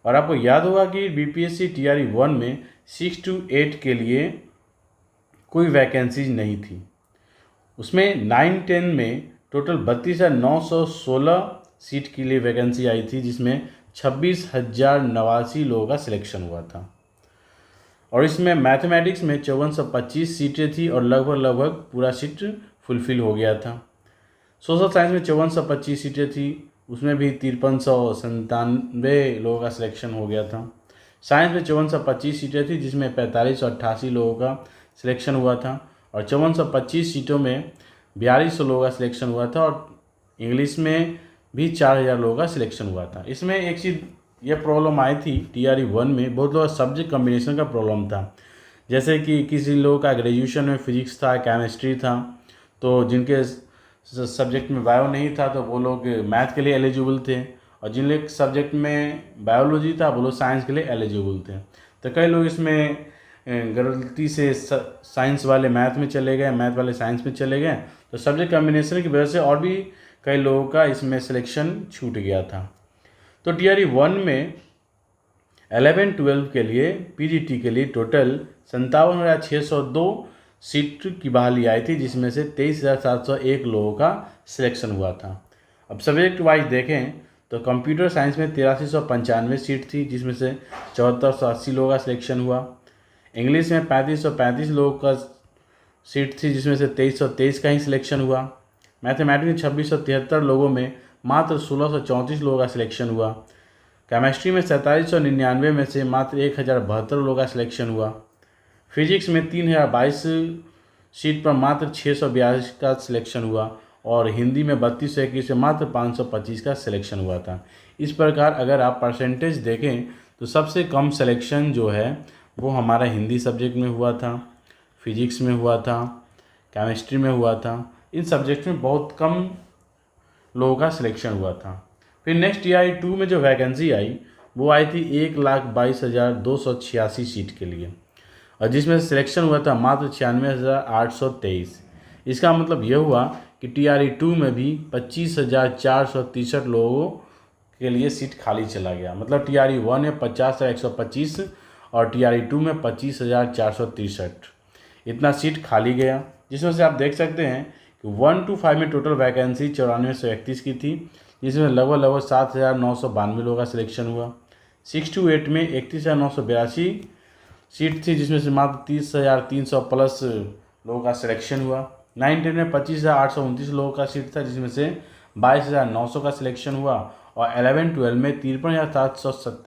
और आपको याद होगा कि बीपीएससी टीआरई 1 में 6 to 8 के लिए कोई वैकेंसीज नहीं थी। उसमें 9-10 में टोटल 32,916 सीट के लिए वैकेंसी आई थी, जिसमें 26,089 लोगों का सिलेक्शन हुआ था। और इसमें मैथमेटिक्स में 5425 सीटें थी और लगभग पूरा सीट फुलफिल हो गया था। सोशल साइंस में 5425 सीटें थी, उसमें भी 5397 लोगों का सिलेक्शन हो गया था। साइंस में 5425 सीटें थी, जिसमें 4588 लोगों का सिलेक्शन हुआ था और 5425 सीटों में 4200 लोगों का सिलेक्शन हुआ था और इंग्लिश में भी 4000 लोगों का सिलेक्शन हुआ था। इसमें एक चीज़ ये प्रॉब्लम आई थी टीआरई 1 में, बहुत लोग सब्जेक्ट कम्बिनेशन का प्रॉब्लम था। जैसे कि किसी लोगों का ग्रेजुएशन में फिजिक्स था, केमिस्ट्री था, तो जिनके सब्जेक्ट में बायो नहीं था तो वो लोग मैथ के लिए एलिजिबल थे, और जिन लोग सब्जेक्ट में बायोलॉजी था वो लोग साइंस के लिए एलिजिबल थे। तो कई लोग इसमें गलती से साइंस वाले मैथ में चले गए, मैथ वाले साइंस में चले गए, तो सब्जेक्ट कम्बिनेशन की वजह से और भी कई लोगों का इसमें सिलेक्शन छूट गया था। तो टीआरई 1 में 11-12 के लिए पीजीटी के लिए टोटल 57,602 सीट की बहाली आई थी, जिसमें से 23,701 लोगों का सिलेक्शन हुआ था। अब सब्जेक्ट वाइज देखें तो कंप्यूटर साइंस में 8395 सीट थी, जिसमें से 7480 लोगों का सिलेक्शन हुआ। इंग्लिश में 3535 लोगों का सीट थी, जिसमें से 2323 का ही सिलेक्शन हुआ। मैथमेटिक्स में 2673 लोगों में मात्र 1634 लोगों का सिलेक्शन हुआ। केमिस्ट्री में 4799 में से मात्र 1072 लोगों का सिलेक्शन हुआ। फिजिक्स में 3022 सीट पर मात्र 642 का सिलेक्शन हुआ और हिंदी में 3221 में मात्र 525 का सिलेक्शन हुआ था। इस प्रकार अगर आप परसेंटेज देखें तो सबसे कम सिलेक्शन जो है वो हमारा हिंदी सब्जेक्ट में हुआ था, फिजिक्स में हुआ था, केमिस्ट्री में हुआ था। इन सब्जेक्ट में बहुत कम लोगों का सिलेक्शन हुआ था। फिर नेक्स्ट टीआरई 2 में जो वैकेंसी आई वो आई थी 1,22,286 सीट के लिए, और जिसमें सिलेक्शन हुआ था मात्र 96,823। इसका मतलब यह हुआ कि टीआरई 2 में भी 25,463 लोगों के लिए सीट खाली चला गया। मतलब टीआरई 1 में 50,125 और टीआरई 2 में 25,463 इतना सीट खाली गया, जिसमें से आप देख सकते हैं कि 1 to 5 में टोटल वैकेंसी 9431 की थी, जिसमें लगभग 7,992 लोगों का सिलेक्शन हुआ। 6 to 8 में 31,982 सीट थी, जिसमें से मात्र 30,300 प्लस लोगों का सिलेक्शन हुआ। 9-10 में 25,829 लोगों का सीट था, जिसमें से 22,900 का सिलेक्शन हुआ और 11-12 में 53,770